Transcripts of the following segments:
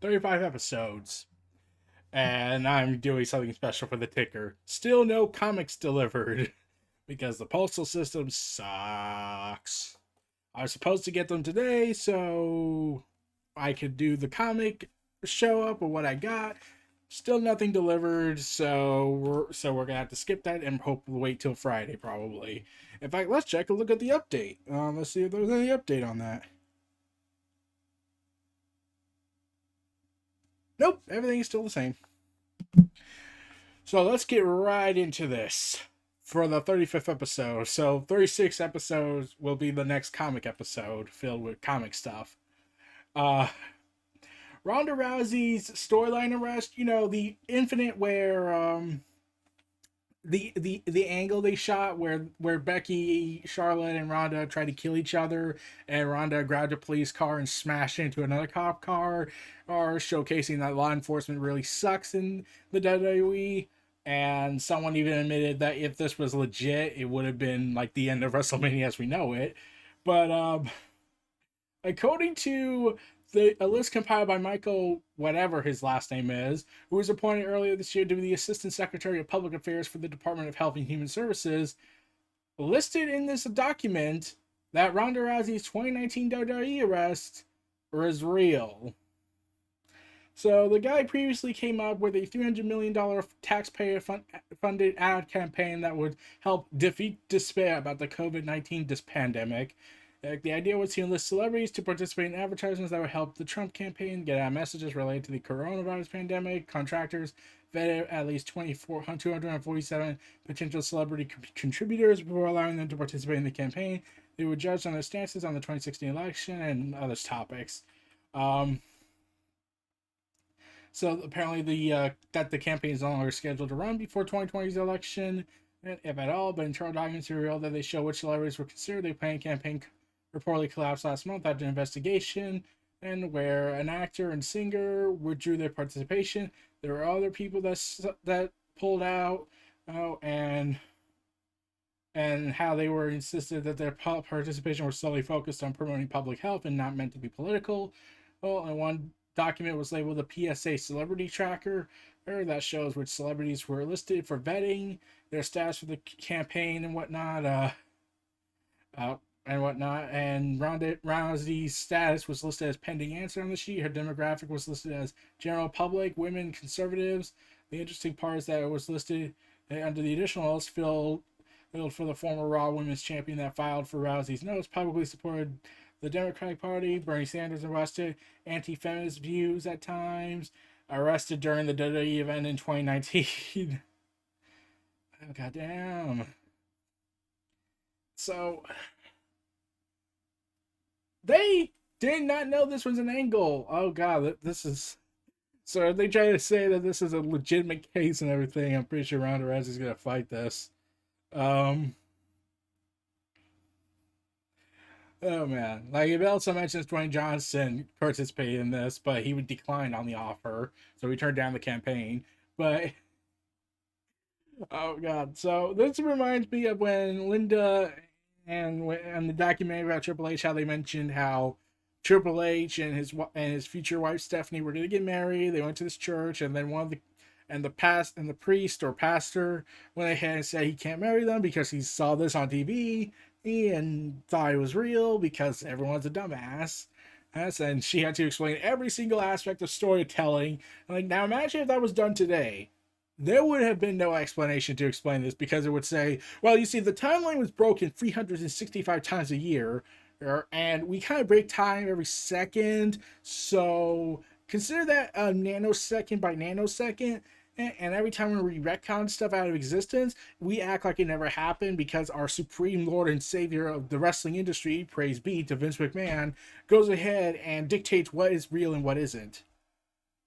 35 episodes, and I'm doing something special for the ticker. Still no comics delivered because the postal system sucks. I was supposed to get them today so I could do the comic show up of what I got. Still nothing delivered, so we're gonna have to skip that and hope we'll wait till Friday probably. In fact, let's check a look at the update. Let's see if there's any update on that. Nope, everything's still the same. So let's get right into this for the 35th episode. So 36 episodes will be the next comic episode filled with comic stuff. Uh Ronda Rousey's storyline arrest, the infinite where the angle they shot where Becky, Charlotte, and Ronda tried to kill each other, and Ronda grabbed a police car and smashed into another cop car, are showcasing that law enforcement really sucks in the WWE. And someone even admitted that if this was legit, it would have been like the end of WrestleMania as we know it. But according to a list compiled by Michael, whatever his last name is, who was appointed earlier this year to be the Assistant Secretary of Public Affairs for the Department of Health and Human Services, listed in this document that Ronda Rousey's 2019 WWE arrest was real. So the guy previously came up with a $300 million taxpayer-funded ad campaign that would help defeat despair about the COVID-19 pandemic. The idea was to enlist celebrities to participate in advertisements that would help the Trump campaign get out messages related to the coronavirus pandemic. Contractors vetted at least 247 potential celebrity contributors before allowing them to participate in the campaign. They were judged on their stances on the 2016 election and other topics. So apparently that the campaign is no longer scheduled to run before 2020's election, if at all, but internal documents reveal that they show which celebrities were considered. The planned campaign reportedly collapsed last month after an investigation, and where an actor and singer withdrew their participation. There were other people that pulled out, and how they were insisted that their participation was solely focused on promoting public health and not meant to be political. Well, and one document was labeled the PSA Celebrity Tracker, that shows which celebrities were listed for vetting, their status for the campaign and whatnot. And Ronda Rousey's status was listed as pending answer on the sheet. Her demographic was listed as general public, women, conservatives. The interesting part is that it was listed under the additional notes filled for the former Raw Women's Champion that filed for Rousey's notes, publicly supported the Democratic Party. Bernie Sanders arrested, anti-feminist views at times, arrested during the WWE event in 2019. Oh, goddamn. So they did not know this was an angle. Oh god, this is. So they try to say that this is a legitimate case and everything. I'm pretty sure Ronda Rousey's gonna fight this. Oh man, like it also mentions Dwayne Johnson participated in this, but he would decline on the offer, so he turned down the campaign. But oh god, so this reminds me of when Linda and the documentary about Triple H, how they mentioned how Triple H and his future wife Stephanie were going to get married. They went to this church, and then the priest or pastor went ahead and said he can't marry them because he saw this on TV and thought it was real because everyone's a dumbass. And she had to explain every single aspect of storytelling. Like, now imagine if that was done today. There would have been no explanation to explain this because it would say, well, you see, the timeline was broken 365 times a year, and we kind of break time every second. So consider that a nanosecond by nanosecond. And every time we retcon stuff out of existence, we act like it never happened because our supreme lord and savior of the wrestling industry, praise be to Vince McMahon, goes ahead and dictates what is real and what isn't.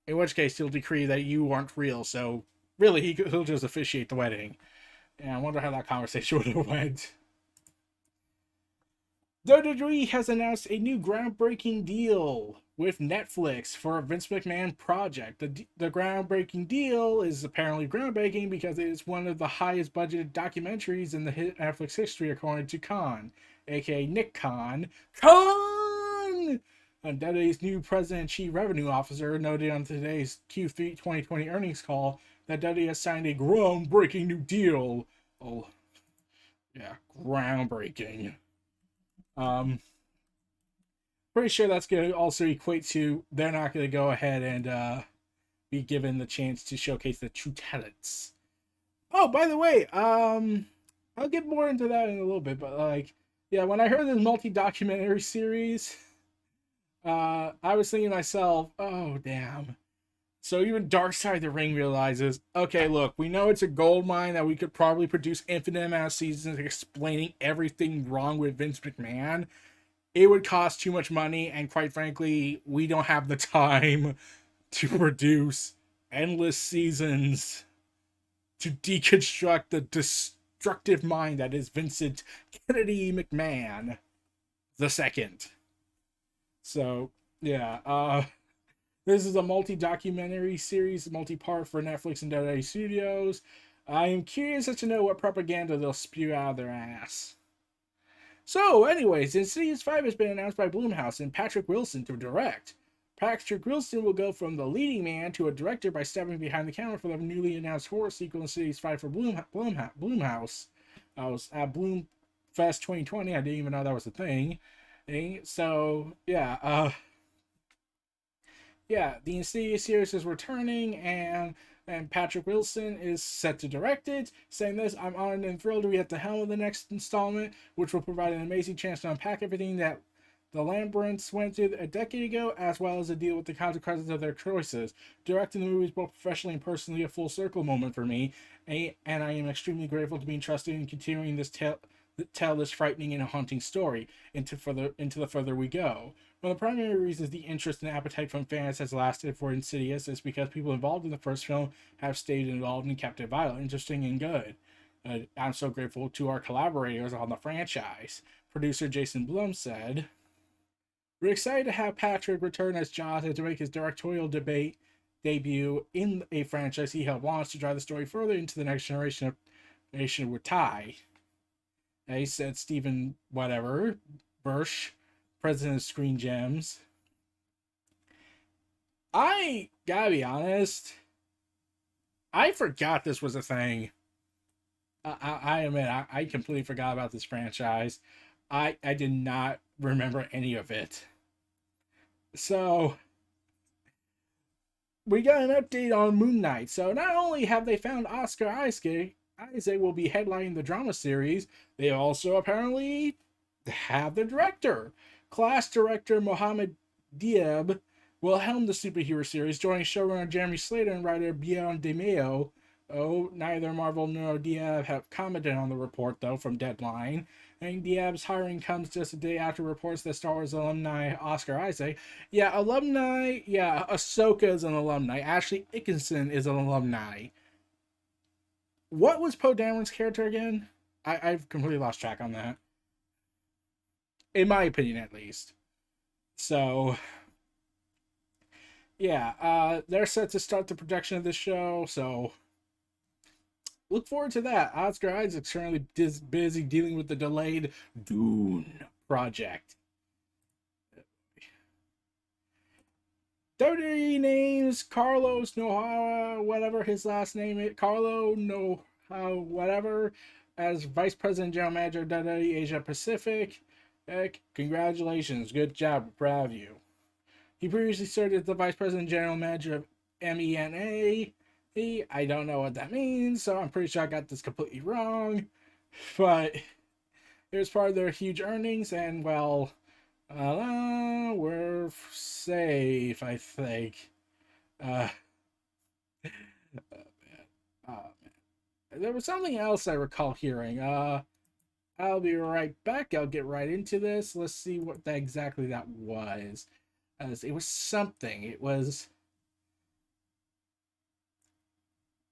In which case, he'll decree that you aren't real, so really he'll just officiate the wedding. And I wonder how that conversation would have went. WWE has announced a new groundbreaking deal with Netflix for a Vince McMahon project. The groundbreaking deal is apparently groundbreaking because it is one of the highest budgeted documentaries in the Netflix history, according to Khan, aka Nick Khan. Khan! WWE's new president and chief revenue officer noted on today's Q3 2020 earnings call that WWE has signed a groundbreaking new deal. Oh, yeah, groundbreaking. Um, Pretty sure that's going to also equate to they're not going to go ahead and be given the chance to showcase the true talents. Oh, by the way, I'll get more into that in a little bit, but like, yeah, when I heard this multi-documentary series, I was thinking to myself, oh damn. So even Dark Side of the Ring realizes, okay, look, we know it's a gold mine that we could probably produce infinite amount of seasons explaining everything wrong with Vince McMahon. It would cost too much money, and quite frankly, we don't have the time to produce endless seasons to deconstruct the destructive mind that is Vincent Kennedy McMahon the second. So yeah, this is a multi-documentary series, multi-part for Netflix and WWE Studios. I am curious to know what propaganda they'll spew out of their ass. So, anyways, Insidious 5 has been announced by Blumhouse and Patrick Wilson to direct. Patrick Wilson will go from the leading man to a director by stepping behind the camera for the newly announced horror sequel Insidious 5 for Blumhouse. I was at Bloomfest 2020. I didn't even know that was a thing. So, yeah, the Insidious series is returning, and Patrick Wilson is set to direct it. Saying this, I'm honored and thrilled to be at the helm of the next installment, which will provide an amazing chance to unpack everything that the Lamberts went through a decade ago, as well as to deal with the consequences of their choices. Directing the movie is both professionally and personally a full circle moment for me, and I am extremely grateful to be entrusted in continuing this tell this frightening and haunting story into the further we go. One of the primary reasons the interest and appetite from fans has lasted for Insidious is because people involved in the first film have stayed involved and kept it vital, interesting, and good. I'm so grateful to our collaborators on the franchise. Producer Jason Blum said, "We're excited to have Patrick return as Jaws and to make his directorial debut in a franchise he helped launch to drive the story further into the next generation with Ty." And he said Stephen Bursch, president of Screen Gems. I gotta be honest, I forgot this was a thing. I admit, I completely forgot about this franchise. I did not remember any of it. So, we got an update on Moon Knight. So, not only have they found Oscar Isaac will be headlining the drama series, they also apparently have the director. Class director Mohamed Diab will helm the superhero series, joining showrunner Jeremy Slater and writer Bjorn DeMeo. Oh, neither Marvel nor Diab have commented on the report, though, from Deadline. And Diab's hiring comes just a day after reports that Star Wars alumni Oscar Isaac. Yeah, alumni. Yeah, Ahsoka is an alumni. Ashley Dickinson is an alumni. What was Poe Dameron's character again? I've completely lost track on that. In my opinion, at least. So, yeah, they're set to start the production of this show, so look forward to that. Oscar Isaac's currently busy dealing with the delayed Dune project. WWE names Carlos Noha, whatever his last name is, Carlo Noha, whatever, as Vice President General Manager of WWE Asia Pacific. Heck, congratulations, good job, proud of you. He previously served as the Vice President General Manager of MENA. I don't know what that means, so I'm pretty sure I got this completely wrong. But it was part of their huge earnings, and well, we're safe, I think. Oh, man. There was something else I recall hearing. I'll be right back. I'll get right into this. Let's see what exactly that was. It was something. It was...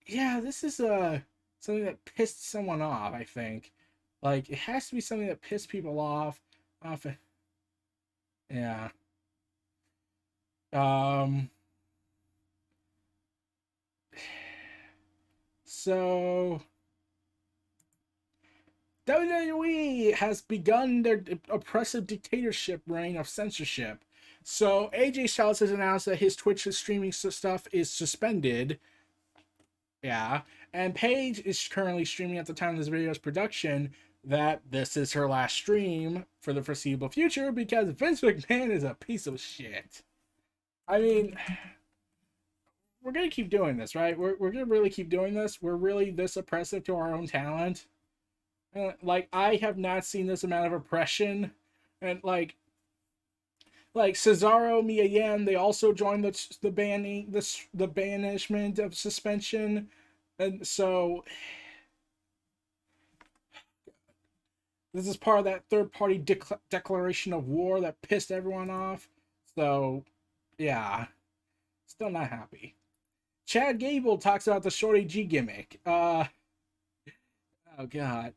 Yeah, this is something that pissed someone off, I think. Like, it has to be something that pissed people off. Yeah. So WWE has begun their oppressive dictatorship reign of censorship. So AJ Styles has announced that his Twitch streaming stuff is suspended. Yeah. And Paige is currently streaming at the time of this video's production that this is her last stream for the foreseeable future because Vince McMahon is a piece of shit. I mean, we're going to keep doing this, right? We're going to really keep doing this. We're really this oppressive to our own talent. Like, I have not seen this amount of oppression. And, like Cesaro, Mia Yim, they also joined the banning, the banishment of suspension. And so this is part of that third-party declaration of war that pissed everyone off. So, yeah. Still not happy. Chad Gable talks about the Shorty G gimmick. Oh, God.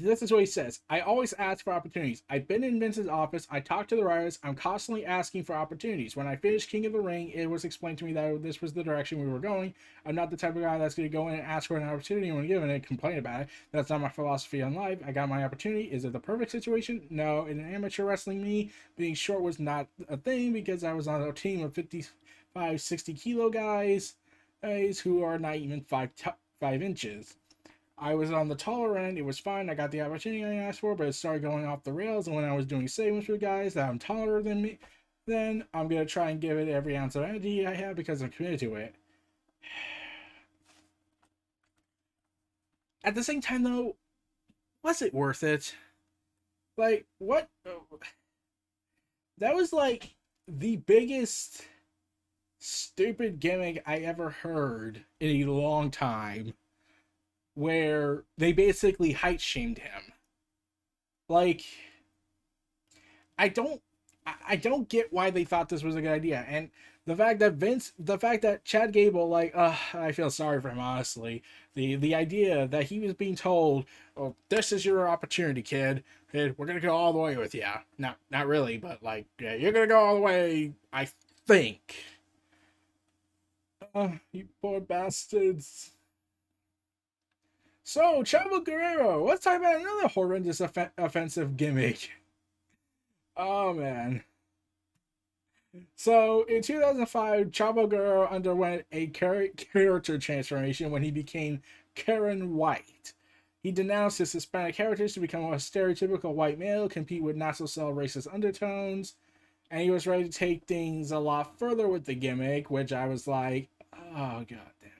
This is what he says. I always ask for opportunities. I've been in Vince's office. I talked to the writers. I'm constantly asking for opportunities. When I finished King of the Ring, it was explained to me that this was the direction we were going. I'm not the type of guy that's going to go in and ask for an opportunity when given it and complain about it. That's not my philosophy on life. I got my opportunity. Is it the perfect situation? No. In an amateur wrestling, me being short was not a thing because I was on a team of 55, 60 kilo guys who are not even 5 inches. I was on the taller end. It was fine. I got the opportunity I asked for, but it started going off the rails. And when I was doing segments with guys that I'm taller than me, then I'm going to try and give it every ounce of energy I have because I'm committed to it. At the same time, though, was it worth it? Like, what? That was like the biggest stupid gimmick I ever heard in a long time, where they basically height shamed him. Like, I don't get why they thought this was a good idea. And the fact that Chad Gable, like, I feel sorry for him, honestly. The idea that he was being told, oh, this is your opportunity, kid. We're gonna go all the way with you. Not really, but like, yeah, you're gonna go all the way, I think. You poor bastards. So, Chavo Guerrero, let's talk about another horrendous offensive gimmick. Oh, man. So, in 2005, Chavo Guerrero underwent a character transformation when he became Karen White. He denounced his Hispanic heritage to become a stereotypical white male, compete with not-so-subtle racist undertones, and he was ready to take things a lot further with the gimmick, which I was like, oh, god damn.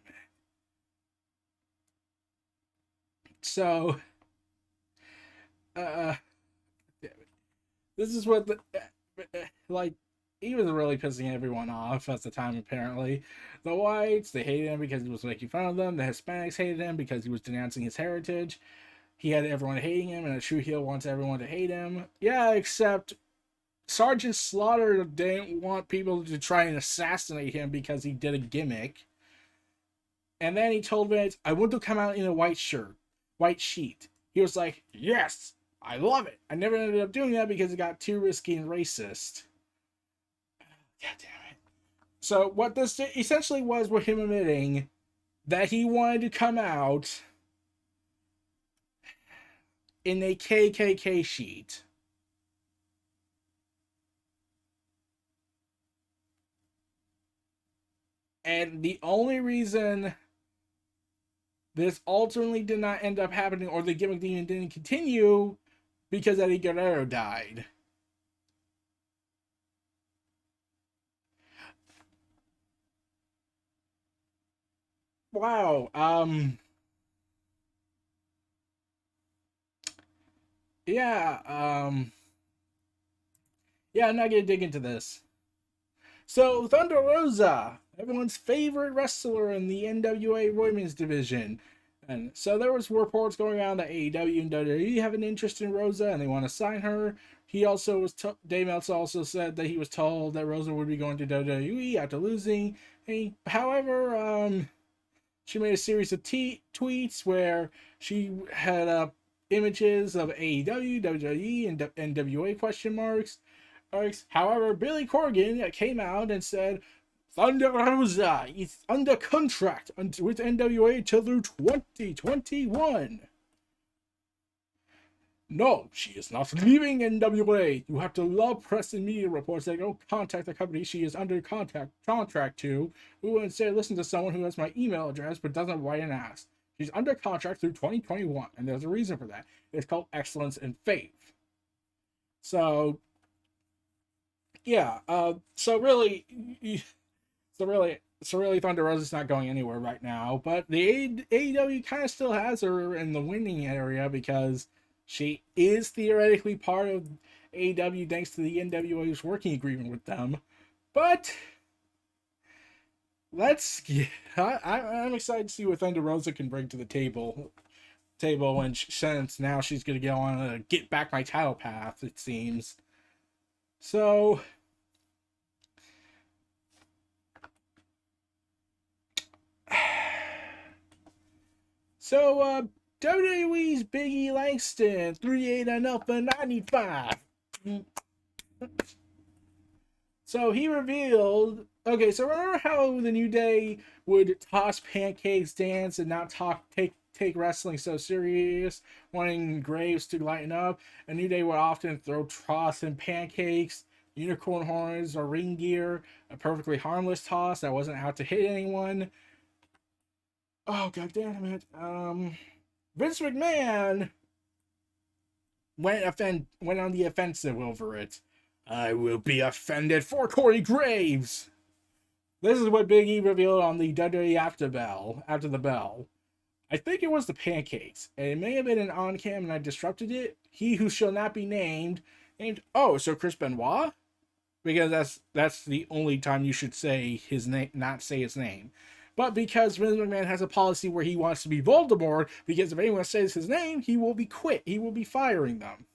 So, this is what like, he was really pissing everyone off at the time, apparently. The whites, they hated him because he was making fun of them. The Hispanics hated him because he was denouncing his heritage. He had everyone hating him, and a true heel wants everyone to hate him. Yeah, except Sergeant Slaughter didn't want people to try and assassinate him because he did a gimmick. And then he told Vince, I want to come out in a white sheet. He was like, yes, I love it. I never ended up doing that because it got too risky and racist. God damn it. So what this essentially was him admitting that he wanted to come out in a KKK sheet. And the only reason this ultimately did not end up happening, or the gimmick didn't continue, because Eddie Guerrero died. Wow. Yeah. Yeah, I'm not gonna dig into this. So, Thunder Rosa, everyone's favorite wrestler in the NWA Women's Division. And so there was reports going around that AEW and WWE have an interest in Rosa and they want to sign her. He also was Dave Meltzer also said that he was told that Rosa would be going to WWE after losing. However, she made a series of tweets where she had images of AEW, WWE, and NWA question marks. However, Billy Corgan came out and said Thunder Rosa is under contract with NWA till through 2021. No, she is not leaving NWA. You have to love press and media reports that don't contact the company she is under contract to, who will instead listen to someone who has my email address but doesn't write and ask. She's under contract through 2021, and there's a reason for that. It's called excellence and faith. So, yeah. So really, Thunder Rosa's not going anywhere right now. But the AEW kind of still has her in the winning area because she is theoretically part of AEW thanks to the NWA's working agreement with them. But let's get, I'm excited to see what Thunder Rosa can bring to the table. When since now she's gonna get on a get back my title path, it seems. So WWE's Biggie Langston, 3-8 and up and 95. So he revealed. Okay, so remember how the New Day would toss pancakes, dance, and not take wrestling so serious, wanting Graves to lighten up. And New Day would often throw toss and pancakes, unicorn horns, or ring gear, a perfectly harmless toss that wasn't out to hit anyone. Oh god damn it! Vince McMahon went on the offensive over it. I will be offended for Corey Graves. This is what Big E revealed on the WWE after the bell. I think it was the pancakes, and it may have been an on cam and I disrupted it. He who shall not be named. So Chris Benoit? Because that's the only time you should say his name, not say his name. But because Vince McMahon has a policy where he wants to be Voldemort, because if anyone says his name, he will be He will be firing them.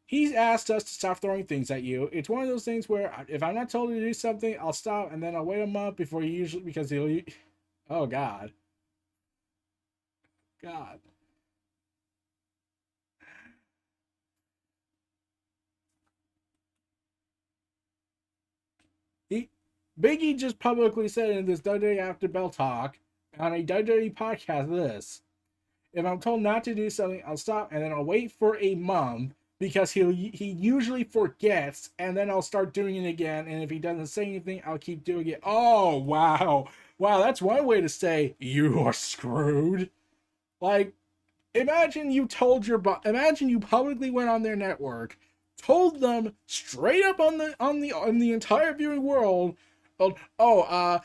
He's asked us to stop throwing things at you. It's one of those things where if I'm not told to do something, I'll stop and then I'll wait a month before because he'll. Oh God. God. Biggie just publicly said in this WWE After Bell talk on a WWE podcast this. If I'm told not to do something, I'll stop and then I'll wait for a month because he usually forgets and then I'll start doing it again. And if he doesn't say anything, I'll keep doing it. Oh, wow. Wow, that's one way to say you are screwed. Like, imagine you publicly went on their network, told them straight up on the entire viewing world, I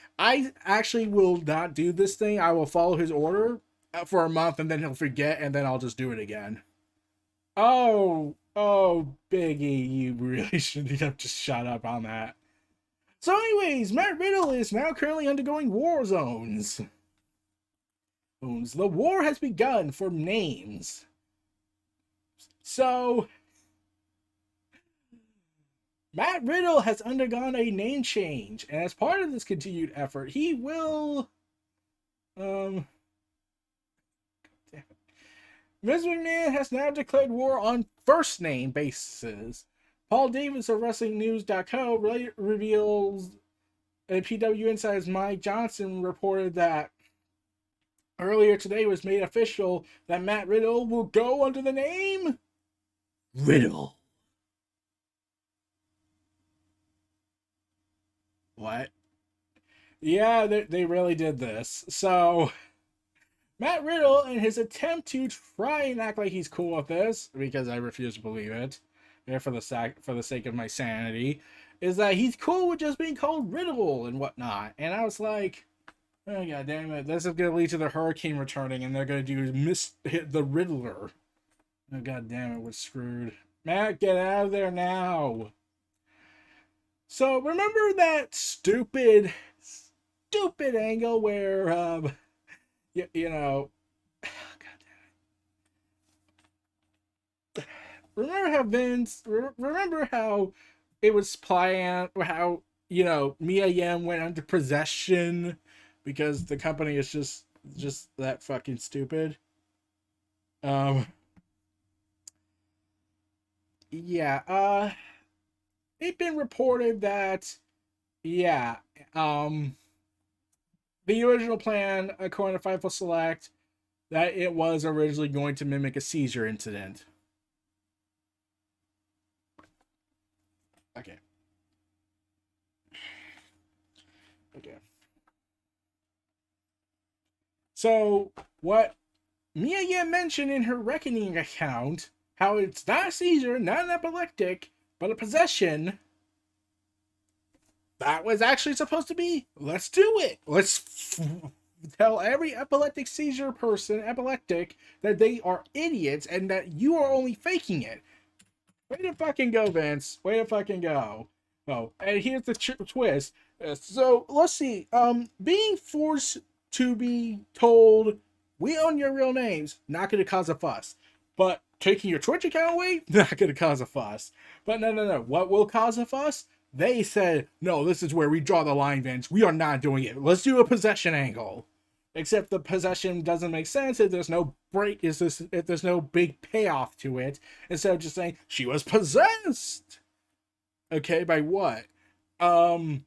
actually will not do this thing. I will follow his order for a month and then he'll forget and then I'll just do it again. Biggie, you really should have just shut up on that. So anyways, Matt Riddle is now currently undergoing war zones. The war has begun for names. So Matt Riddle has undergone a name change, and as part of this continued effort, he will Vince McMahon has now declared war on first name basis. Paul Davis of WrestlingNews.co reveals, and PW Insider's Mike Johnson reported that earlier today was made official that Matt Riddle will go under the name Riddle. What? Yeah, they really did this. So Matt Riddle, in his attempt to try and act like he's cool with this, because I refuse to believe it, for the sake of my sanity, is that he's cool with just being called Riddle and whatnot. And I was like, oh god damn it, this is gonna lead to the Hurricane returning, and they're gonna do hit the Riddler. Oh god damn it, we're screwed. Matt, get out of there now. So remember that stupid angle where you know, remember how it was planned, how Mia Yim went under possession because the company is just that fucking stupid. Yeah, it's been reported that the original plan, according to Fightful Select, that it was originally going to mimic a seizure incident. Okay. Okay. So, what Mia Yim mentioned in her Reckoning account, how it's not a seizure, not an epileptic, but a possession. That was actually supposed to be, let's do it. Let's tell every epileptic seizure person, epileptic, that they are idiots and that you are only faking it. Way to fucking go, Vince. Way to fucking go. Oh, and here's the twist. So let's see. Being forced to be told we own your real names, not going to cause a fuss. But taking your Twitch account away, not going to cause a fuss. But no. What will cause a fuss? They said, no, this is where we draw the line, Vince. We are not doing it. Let's do a possession angle. Except the possession doesn't make sense if there's no break, if there's no big payoff to it. Instead of just saying she was possessed. Okay, by what? Um,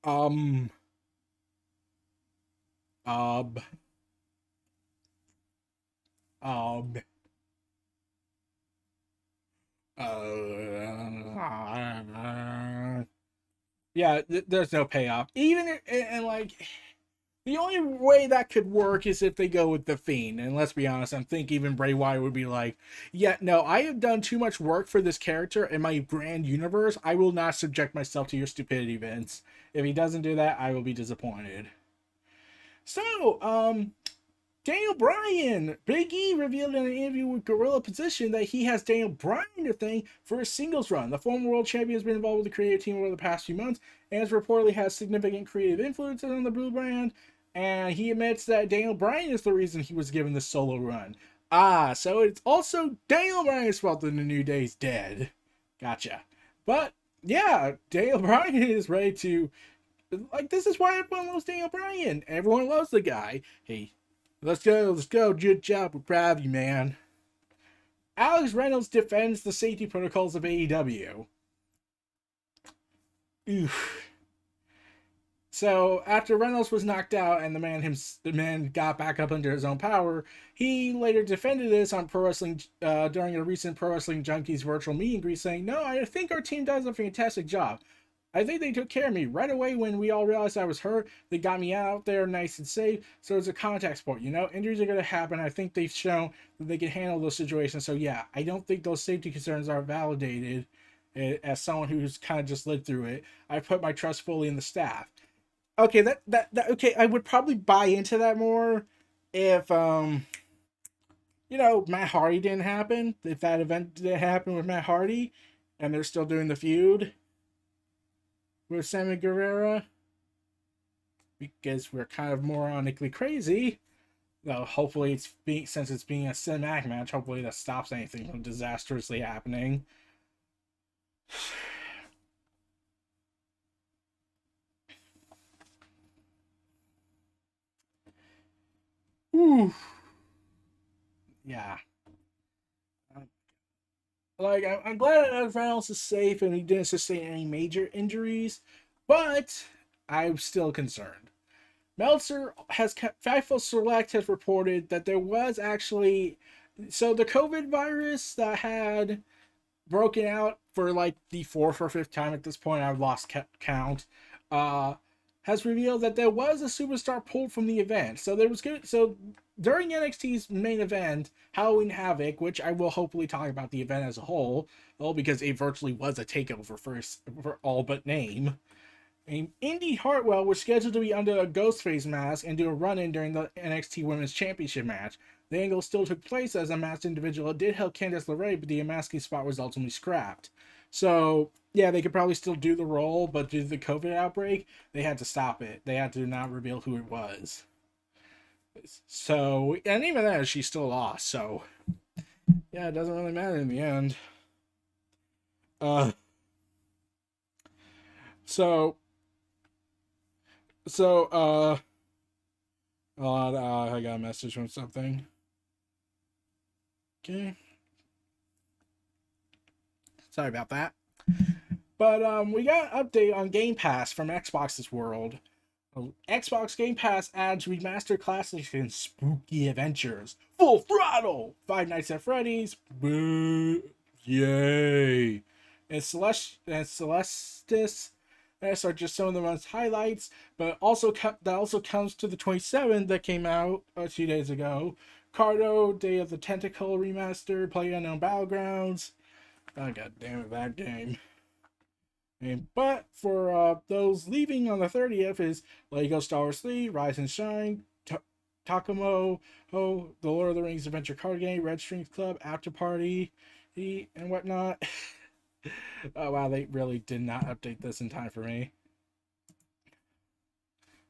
um, um, um, yeah, there's no payoff. Even and like the only way that could work is if they go with the Fiend. And let's be honest, I think even Bray Wyatt would be like, yeah, no, I have done too much work for this character in my grand universe. I will not subject myself to your stupidity, Vince. If he doesn't do that, I will be disappointed. So, Daniel Bryan. Big E revealed in an interview with Gorilla Position that he has Daniel Bryan to thank for a singles run. The former world champion has been involved with the creative team over the past few months and has reportedly has significant creative influences on the Blue brand. And he admits that Daniel Bryan is the reason he was given the solo run. Ah, so it's also Daniel Bryan's fault that the New Day's dead. Gotcha. But yeah, Daniel Bryan is ready to, like, this is why everyone loves Daniel Bryan. Everyone loves the guy. Hey, let's go. Good job. We're proud of you, man. Alex Reynolds defends the safety protocols of AEW. Oof. So after Reynolds was knocked out and the man got back up under his own power, he later defended this on Pro Wrestling during a recent Pro Wrestling Junkies virtual meet and greet, saying, "No, I think our team does a fantastic job. I think they took care of me right away when we all realized I was hurt. They got me out there nice and safe. So it's a contact sport, you know. Injuries are going to happen. I think they've shown that they can handle those situations. So yeah, I don't think those safety concerns are validated. As someone who's kind of just lived through it, I put my trust fully in the staff." Okay, that okay, I would probably buy into that more if Matt Hardy didn't happen. If that event didn't happen with Matt Hardy and they're still doing the feud with Sammy Guevara, because we're kind of moronically crazy. Though hopefully since it's being a cinematic match, hopefully that stops anything from disastrously happening. Ooh. Yeah. Like, I'm glad that Reynolds is safe and he didn't sustain any major injuries, but I'm still concerned. Meltzer has Fightful Select has reported that there was actually, so the COVID virus that had broken out for like the fourth or fifth time at this point, I've lost count, uh, has revealed that there was a superstar pulled from the event. So there was good. So during NXT's main event, Halloween Havoc, which I will hopefully talk about the event as a whole, well, because it virtually was a takeover for all but name. And Indy Hartwell was scheduled to be under a Ghostface mask and do a run-in during the NXT Women's Championship match. The angle still took place as a masked individual. It did help Candice LeRae, but the unmasking spot was ultimately scrapped. So, yeah, they could probably still do the role, but due to the COVID outbreak, they had to stop it. They had to not reveal who it was. So, and even then, she still lost. So, yeah, it doesn't really matter in the end. Uh, so, so, I got a message from something. Okay. Sorry about that. But we got an update on Game Pass from Xbox's world. Xbox Game Pass adds remastered classics and spooky adventures. Full throttle! Five Nights at Freddy's. Boo! Yay! And Celestis. These are just some of the most highlights, but that also comes to the 27th that came out 2 days ago. Cardo, Day of the Tentacle remaster, PlayerUnknown Battlegrounds. Oh, god damn it, that game. But for those leaving on the 30th is Lego Star Wars 3, Rise and Shine, Takamo, The Lord of the Rings Adventure Card Game, Red Strings Club, After Party, and whatnot. Oh wow, they really did not update this in time for me.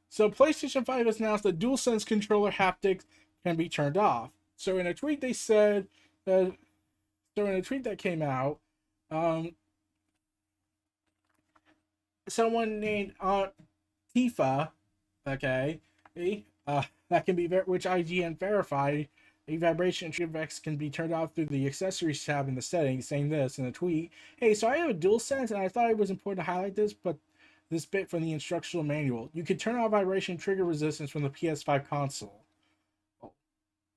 So PlayStation 5 has announced that DualSense controller haptics can be turned off. So in a tweet they said that that came out, someone named Tifa, okay, that can be which IGN verified. A vibration effects can be turned off through the accessories tab in the settings, saying this in a tweet. Hey, so I have a DualSense, and I thought it was important to highlight this bit from the instructional manual. You can turn off vibration trigger resistance from the PS5 console.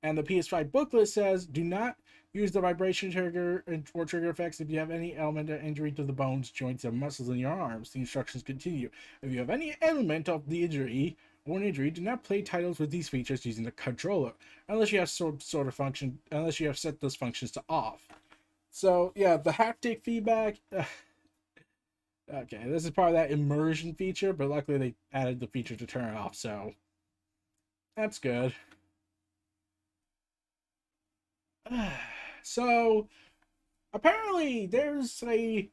And the PS5 booklet says, do not use the vibration trigger or trigger effects if you have any element of injury to the bones, joints, and muscles in your arms. The instructions continue. If you have any element of the injury or an injury, do not play titles with these features using the controller, unless you have unless you have set those functions to off. So yeah, the haptic feedback. Okay, this is part of that immersion feature, but luckily they added the feature to turn it off, so that's good. So apparently there's a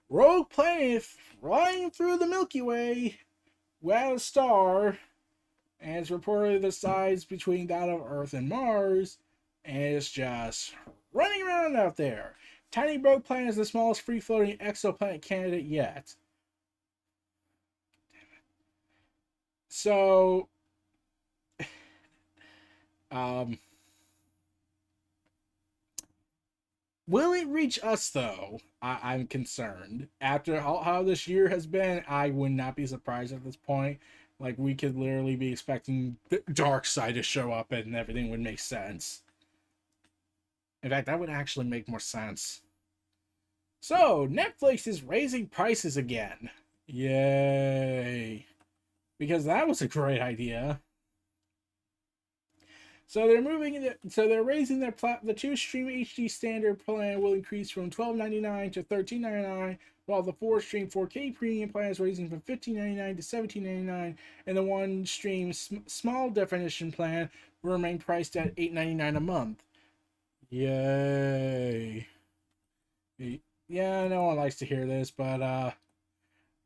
rogue planet flying through the Milky Way without a star, and it's reportedly the size between that of Earth and Mars, and it's just running around out there. Tiny rogue planet is the smallest free-floating exoplanet candidate yet. So will it reach us though? I'm concerned. After how this year has been, I would not be surprised at this point. Like, we could literally be expecting the dark side to show up and everything would make sense. In fact, that would actually make more sense. So, Netflix is raising prices again. Yay. Because that was a great idea. So they're raising the 2-stream HD standard plan will increase from $12.99 to $13.99, while the 4-stream 4K premium plan is raising from $15.99 to $17.99, and the 1-stream small definition plan will remain priced at $8.99 a month. Yay. Yeah, no one likes to hear this, but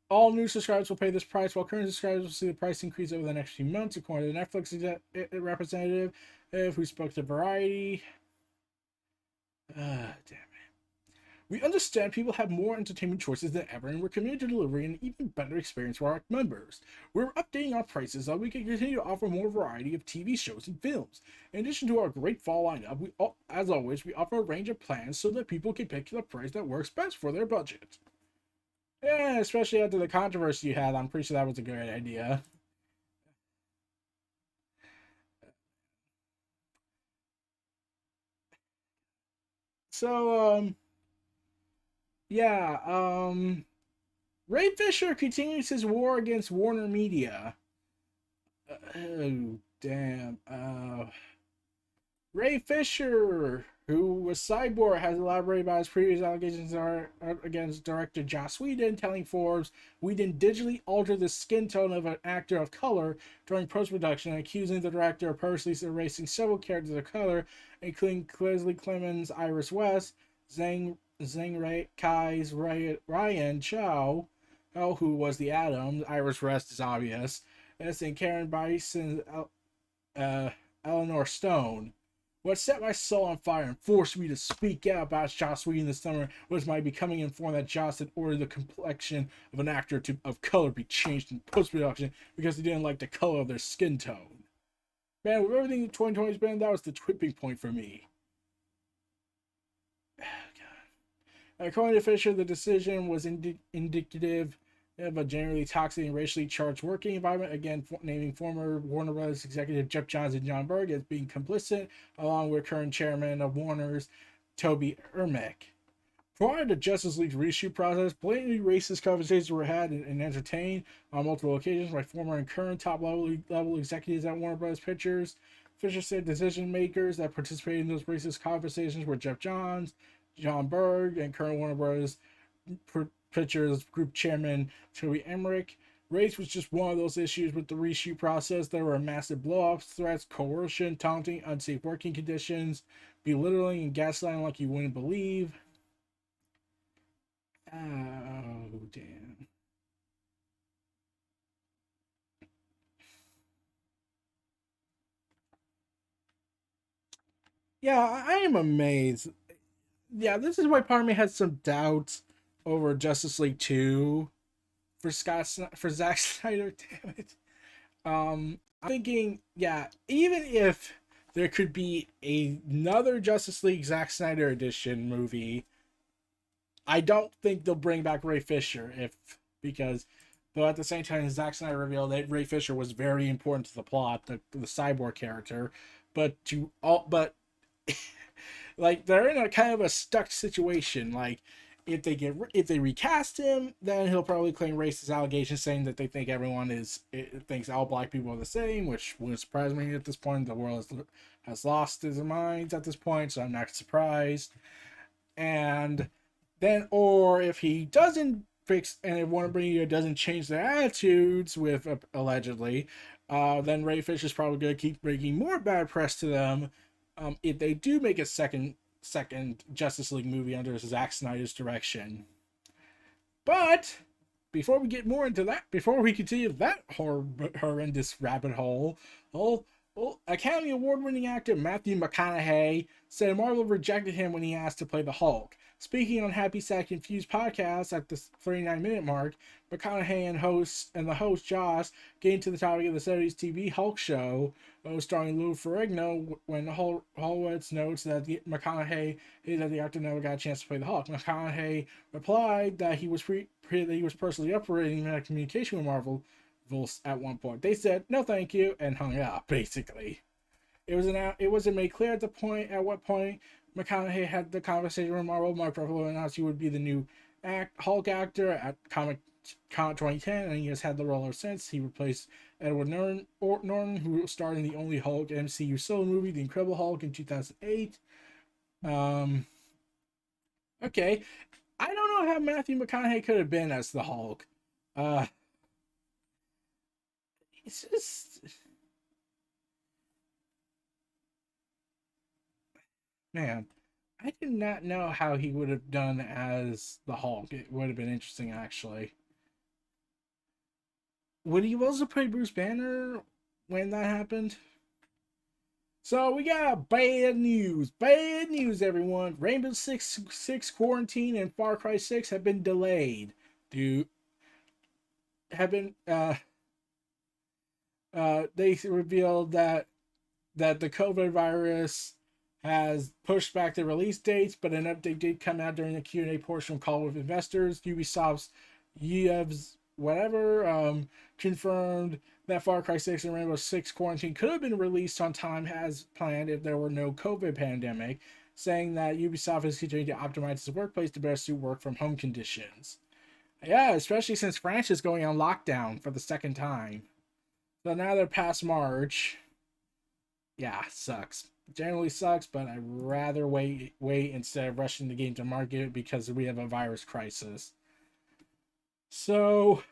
all new subscribers will pay this price, while current subscribers will see the price increase over the next few months, according to the Netflix representative who spoke to Variety. Damn it. We understand people have more entertainment choices than ever, and we're committed to delivering an even better experience for our members. We're updating our prices so we can continue to offer more variety of TV shows and films. In addition to our great fall lineup, as always, we offer a range of plans so that people can pick the price that works best for their budget. Yeah, especially after the controversy you had, I'm pretty sure that was a great idea. So, yeah, Ray Fisher continues his war against Warner Media. Oh, damn. Ray Fisher, who was Cyborg, has elaborated about his previous allegations against director Joss Whedon, telling Forbes, Whedon digitally altered the skin tone of an actor of color during post-production, accusing the director of purposely erasing several characters of color, including Leslie Clemens, Iris West, Zhang Kai's Ryan Chow, who was the Atom. Iris West is obvious. And Karen Bison, Eleanor Stone. What set my soul on fire and forced me to speak out about Joss Whedon this summer was my becoming informed that Joss had ordered the complexion of an actor of color be changed in post-production because he didn't like the color of their skin tone. Man, with everything in 2020's been, that was the tipping point for me. God. According to Fisher, the decision was indicative of a generally toxic and racially charged working environment. Again, naming former Warner Bros. Executive Jeff Johns and John Berg as being complicit, along with current chairman of Warner's, Toby Ermick. Prior to Justice League's reshoot process, blatantly racist conversations were had and entertained on multiple occasions by former and current top level executives at Warner Bros. Pictures. Fisher said decision makers that participated in those racist conversations were Jeff Johns, John Berg, and current Warner Bros. Pictures Group Chairman Toby Emmerich. Race was just one of those issues with the reshoot process. There were massive blow-ups, threats, coercion, taunting, unsafe working conditions, belittling, and gaslighting like you wouldn't believe. Oh, damn. Yeah, I am amazed. Yeah, this is why part of me has some doubts over Justice League 2 for Zack Snyder, damn it. I'm thinking, yeah, even if there could be another Justice League Zack Snyder edition movie, I don't think they'll bring back Ray Fisher because though at the same time Zack Snyder revealed that Ray Fisher was very important to the plot, the cyborg character, but like they're in a kind of a stuck situation. Like if they recast him, then he'll probably claim racist allegations saying that they think thinks all black people are the same, which would surprise me at this point. The world has lost its minds at this point, so I'm not surprised. And then, or if he doesn't fix, and if Warner Bros. Doesn't change their attitudes with allegedly, then Ray Fisher's probably going to keep bringing more bad press to them. If they do make a second Justice League movie under Zack Snyder's direction. But before we get more into that, before we continue that horrendous rabbit hole, Academy Award-winning actor Matthew McConaughey said Marvel rejected him when he asked to play the Hulk. Speaking on Happy Sad Confused podcast at the 39-minute mark, McConaughey and the host Josh get into the topic of the 70s TV Hulk show, starring Lou Ferrigno, when Holowitz notes that McConaughey that the actor never got a chance to play the Hulk. McConaughey replied that he was personally operating in communication with Marvel at one point. They said no thank you and hung up, basically. It wasn't made clear at what point McConaughey had the conversation with Marvel. Mark Ruffalo announced he would be the new Hulk actor at Comic Con 2010, and he has had the role ever since. He replaced Edward Norton, who starred in the only Hulk MCU solo movie, The Incredible Hulk, in 2008. Okay. I don't know how Matthew McConaughey could have been as the Hulk. It's just... Man, I did not know how he would have done as the Hulk. It would have been interesting, actually. Would he also play Bruce Banner when that happened? So we got bad news. Bad news, everyone. Rainbow Six Quarantine and Far Cry 6 have been delayed. They revealed that the COVID virus has pushed back the release dates, but an update did come out during the Q&A portion of Call with Investors. Ubisoft's Yves confirmed that Far Cry 6 and Rainbow Six Quarantine could have been released on time as planned if there were no COVID pandemic, saying that Ubisoft is continuing to optimize its workplace to best suit work from home conditions. Yeah, especially since France is going on lockdown for the second time. So now they're past March. Yeah, sucks. Generally sucks, but I'd rather wait instead of rushing the game to market because we have a virus crisis. So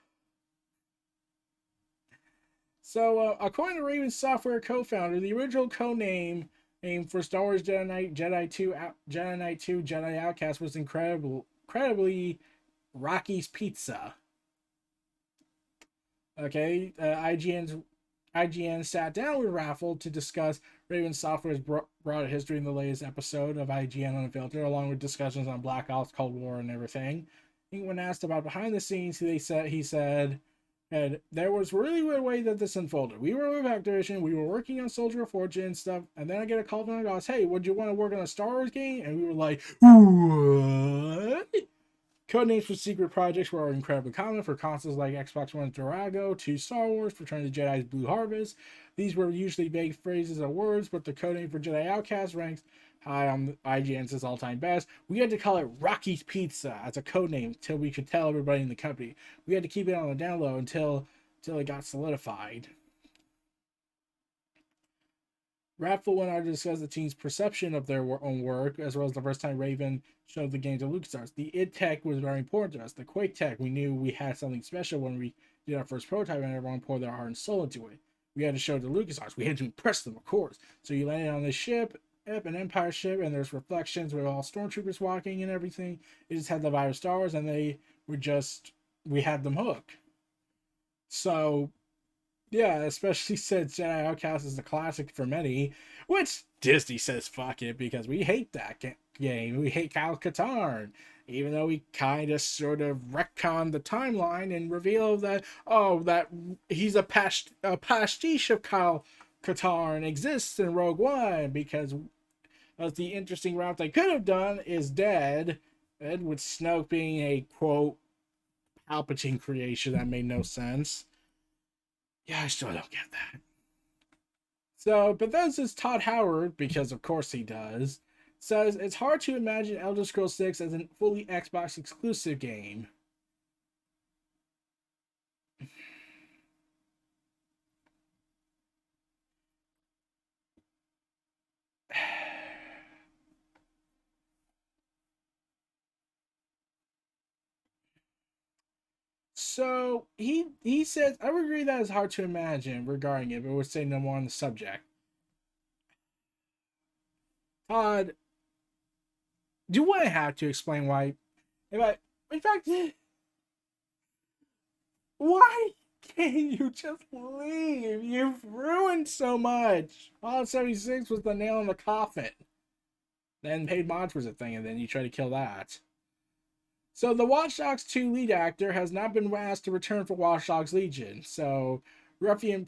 according to Raven Software co-founder, the original codename for Star Wars Jedi Knight 2, Jedi Outcast was incredibly Rocky's Pizza. Okay, IGN sat down with Raffle to discuss Raven Software's broader history in the latest episode of IGN Unfiltered, along with discussions on Black Ops, Cold War, and everything. When asked about behind the scenes, he said, there was really weird way that this unfolded. We were with Activision, we were working on Soldier of Fortune and stuff, and then I get a call from the guys, hey, would you want to work on a Star Wars game? And we were like, what? Codenames for secret projects were incredibly common for consoles like Xbox One's Drago to Star Wars, Return of the Jedi's Blue Harvest. These were usually vague phrases or words, but the codename for Jedi Outcast ranks high on IGN's all-time best. We had to call it Rocky's Pizza as a codename until we could tell everybody in the company. We had to keep it on the down low until it got solidified. Raffle went on to discuss the team's perception of their own work, as well as the first time Raven showed the game to LucasArts. The id Tech was very important to us. The Quake Tech, we knew we had something special when we did our first prototype, and everyone poured their heart and soul into it. We had to show it to LucasArts. We had to impress them, of course. So you landed on this ship, an Empire ship, and there's reflections with all stormtroopers walking and everything. It just had the vibe of Star Wars, and we had them hooked. So yeah, especially since Jedi Outcast is the classic for many, which Disney says fuck it because we hate that game. We hate Kyle Katarn, even though we kind of sort of retcon the timeline and reveal that that he's a pastiche of Kyle Katarn exists in Rogue One because of the interesting route they could have done is dead, and with Snoke being a quote Palpatine creation that made no sense. Yeah, I still don't get that. So, Bethesda's Todd Howard, because of course he does, says it's hard to imagine Elder Scrolls 6 as a fully Xbox exclusive game. So he says I would agree that it's hard to imagine regarding it, but would say no more on the subject. Todd, do I have to explain why? In fact, why can't you just leave? You've ruined so much. Fallout 76 was the nail in the coffin. Then Paid Mods was a thing, and then you try to kill that. So the Watch Dogs 2 lead actor has not been asked to return for Watch Dogs Legion. So Ruffian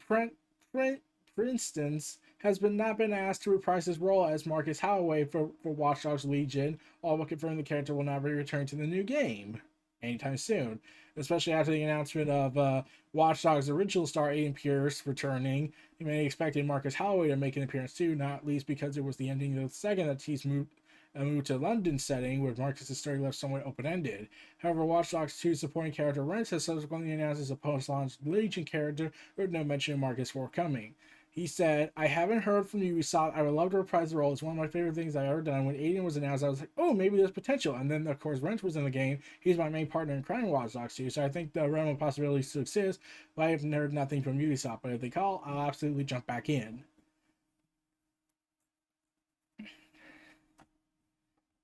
Princeton's has not been asked to reprise his role as Marcus Holloway for Watch Dogs Legion, all but confirming the character will not return to the new game anytime soon. Especially after the announcement of Watch Dogs' original star Aiden Pierce returning, you may expect Marcus Holloway to make an appearance too, not least because it was the ending of the second that he's moved to London setting, where Marcus' story left somewhat open-ended. However, Watch Dogs 2 supporting character Rents has subsequently announced as a post-launch Legion character with no mention of Marcus forthcoming. He said, I haven't heard from Ubisoft. I would love to reprise the role. It's one of my favorite things I've ever done. When Aiden was announced, I was like, oh, maybe there's potential. And then, of course, Wrench was in the game. He's my main partner in crime Watch Dogs 2. So I think the realm of possibilities still exists, but I have heard nothing from Ubisoft. But if they call, I'll absolutely jump back in.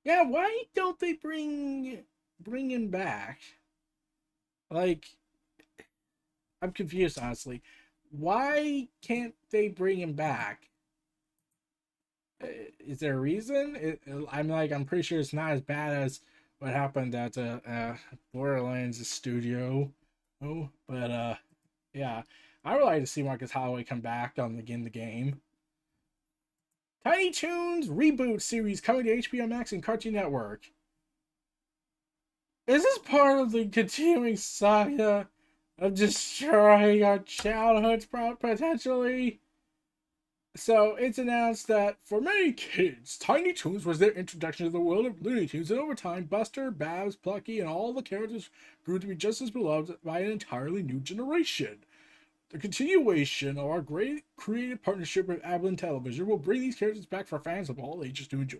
Yeah, why don't they bring him back? Like, I'm confused, honestly. Why can't they bring him back? Is there a reason? I'm pretty sure it's not as bad as what happened at Borderlands studio. Oh, but yeah, I would like to see Marcus Holloway come back in the game. Tiny Toons reboot series coming to HBO Max and Cartoon Network. Is this part of the continuing saga of destroying our childhoods potentially? So it's announced that for many kids, Tiny Toons was their introduction to the world of Looney Tunes, and over time, Buster, Babs, Plucky, and all the characters grew to be just as beloved by an entirely new generation. The continuation of our great creative partnership with Ablin Television will bring these characters back for fans of all ages to enjoy.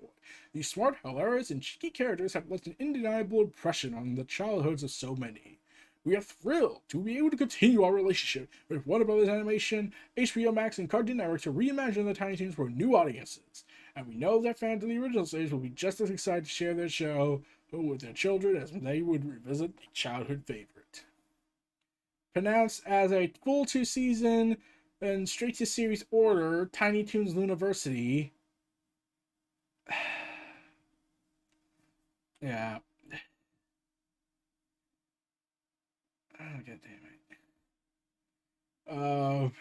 These smart, hilarious, and cheeky characters have left an undeniable impression on the childhoods of so many. We are thrilled to be able to continue our relationship with Warner Brothers Animation, HBO Max, and Cartoon Network to reimagine the Tiny Toons for new audiences. And we know that fans of the original series will be just as excited to share their show with their children as they would revisit a childhood favorite. Pronounced as a full 2-season and straight to series order, Tiny Toons Luniversity. Yeah. Oh, God damn it.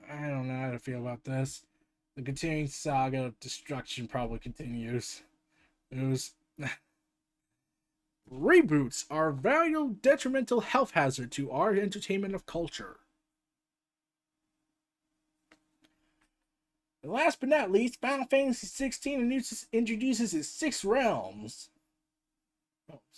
I don't know how to feel about this. The continuing saga of destruction probably continues. It was reboots are a valuable detrimental health hazard to our entertainment of culture. And last but not least, Final Fantasy 16 introduces its 6 realms.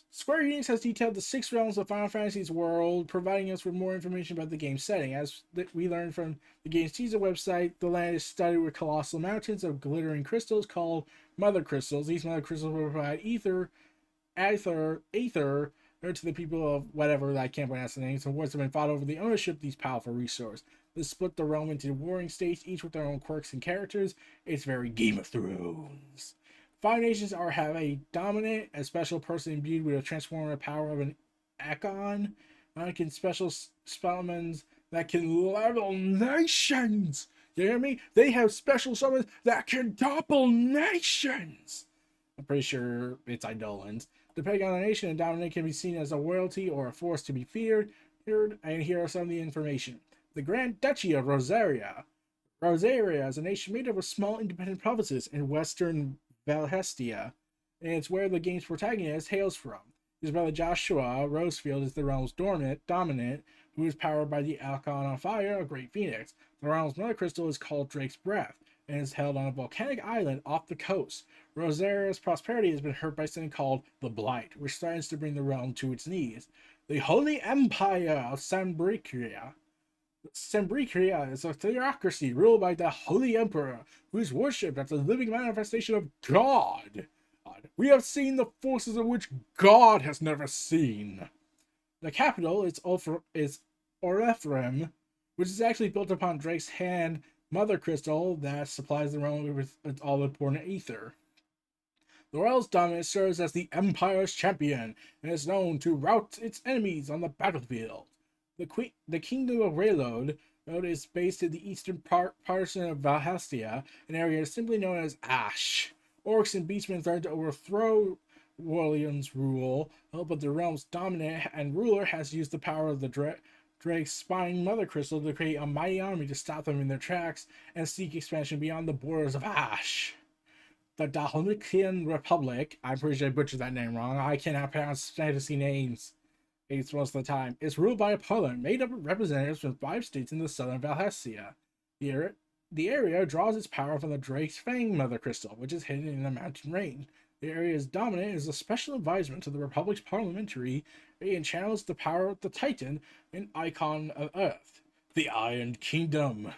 Square Enix has detailed the 6 realms of Final Fantasy's world, providing us with more information about the game's setting. As we learned from the game's teaser website, the land is studded with colossal mountains of glittering crystals called Mother Crystals. These Mother Crystals will provide ether to the people of whatever, I can't pronounce the names, and wars have been fought over the ownership of these powerful resources. This split the realm into warring states, each with their own quirks and characters. It's very Game of Thrones. 5 nations have a dominant, a special person imbued with a transformative power of an Akon. Can special summons that can level nations. You hear me? They have special summons that can topple nations. I'm pretty sure it's Eidolons. Depending on the nation, a dominant can be seen as a royalty or a force to be feared. And here are some of the information. The Grand Duchy of Rosaria. Rosaria is a nation made up of small independent provinces in western Valhestia, and it's where the game's protagonist hails from. His brother Joshua Rosefield is the realm's dominant, who is powered by the Alcon on Fire, a great phoenix. The realm's mother crystal is called Drake's Breath, and is held on a volcanic island off the coast. Rosaria's prosperity has been hurt by something called the Blight, which threatens to bring the realm to its knees. The Holy Empire of Sambrikia. Sambrikia is a theocracy ruled by the Holy Emperor, who is worshipped as a living manifestation of God. We have seen the forces of which God has never seen. The capital is Orethrim, which is actually built upon Drake's hand mother crystal that supplies the realm with its all-important ether. The Royal's dominant serves as the Empire's champion and is known to rout its enemies on the battlefield. The Kingdom of Raylode is based in the eastern portion of Valhestia, an area simply known as Ash. Orcs and beastmen threaten to overthrow William's rule, but the realm's dominant and ruler has used the power of the Drake's spine mother crystal to create a mighty army to stop them in their tracks and seek expansion beyond the borders of Ash. The Dahomician Republic, I'm pretty sure I butchered that name wrong, I cannot pronounce fantasy names most of the time, is ruled by a parliament made up of representatives from 5 states in the southern Valhestia. The area draws its power from the Drake's Fang Mother Crystal, which is hidden in a mountain range. The area's dominant is a special advisor to the Republic's parliamentary and channels the power of the Titan, an icon of Earth. The Iron Kingdom,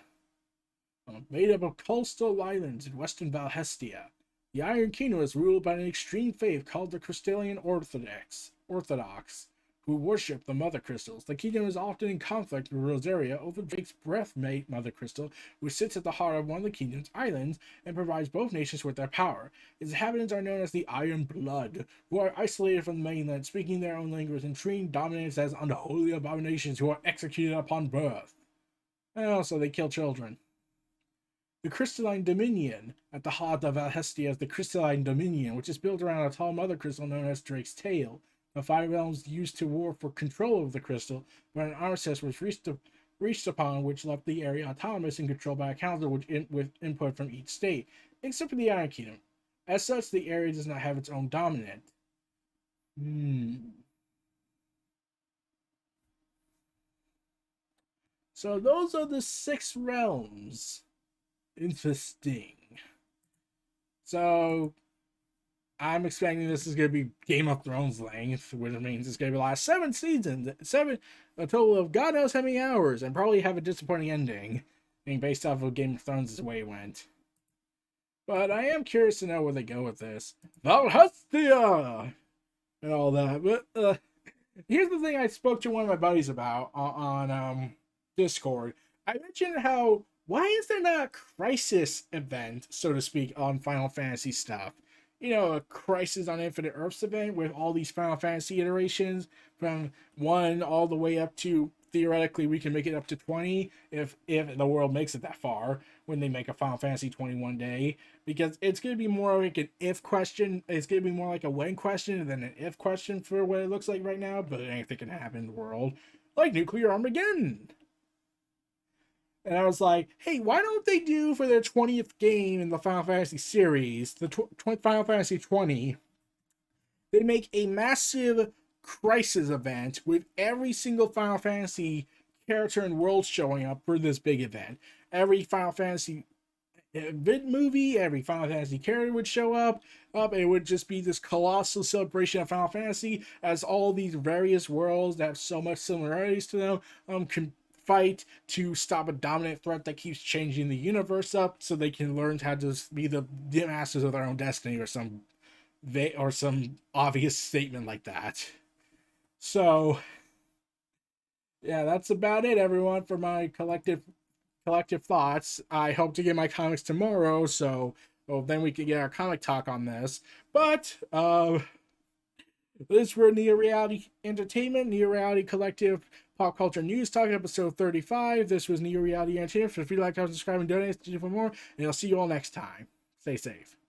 made up of coastal islands in western Valhestia. The Iron Kingdom is ruled by an extreme faith called the Crystallian Orthodox, who worship the Mother Crystals. The kingdom is often in conflict with Rosaria over Drake's Breath Mother Crystal, which sits at the heart of one of the kingdom's islands and provides both nations with their power. Its inhabitants are known as the Iron Blood, who are isolated from the mainland, speaking their own language and treating dominants as unholy abominations who are executed upon birth. And also, they kill children. The Crystalline Dominion. At the heart of Valhestia is the Crystalline Dominion, which is built around a tall mother crystal known as Drake's Tail. The 5 realms used to war for control of the crystal, but an armistice was reached upon, which left the area autonomous and controlled by a council with input from each state, except for the Iron Kingdom. As such, the area does not have its own dominant. So those are the 6 realms. Interesting. So I'm expecting this is going to be Game of Thrones length, which means it's going to be like 7 seasons, a total of God knows how many hours, and probably have a disappointing ending, being based off of Game of Thrones' way it went. But I am curious to know where they go with this. Valhestia! And all that. But here's the thing I spoke to one of my buddies about on Discord. I mentioned how, why is there not a crisis event, so to speak, on Final Fantasy stuff? You know, a Crisis on Infinite Earths event with all these Final Fantasy iterations from 1 all the way up to, theoretically, we can make it up to 20 if the world makes it that far when they make a Final Fantasy 21 day, because it's going to be more like an if question. It's going to be more like a when question than an if question for what it looks like right now, but anything can happen in the world, like nuclear Armageddon. And I was like, hey, why don't they do for their 20th game in the Final Fantasy series, the Final Fantasy 20, they make a massive crisis event with every single Final Fantasy character and world showing up for this big event. Every Final Fantasy vid movie, every Final Fantasy character would show up. It would just be this colossal celebration of Final Fantasy as all these various worlds that have so much similarities to them can fight to stop a dominant threat that keeps changing the universe up, so they can learn how to be the masters of their own destiny, or some obvious statement like that. So yeah, that's about it, everyone, for my collective thoughts. I hope to get my comics tomorrow, so well, then we can get our comic talk on this. But this were Neo Reality Entertainment, Neo Reality Collective Pop Culture News Talk, episode 35. This was Neo Reality Entertainment. So if you'd like to subscribe and donate for more, and I'll see you all next time. Stay safe.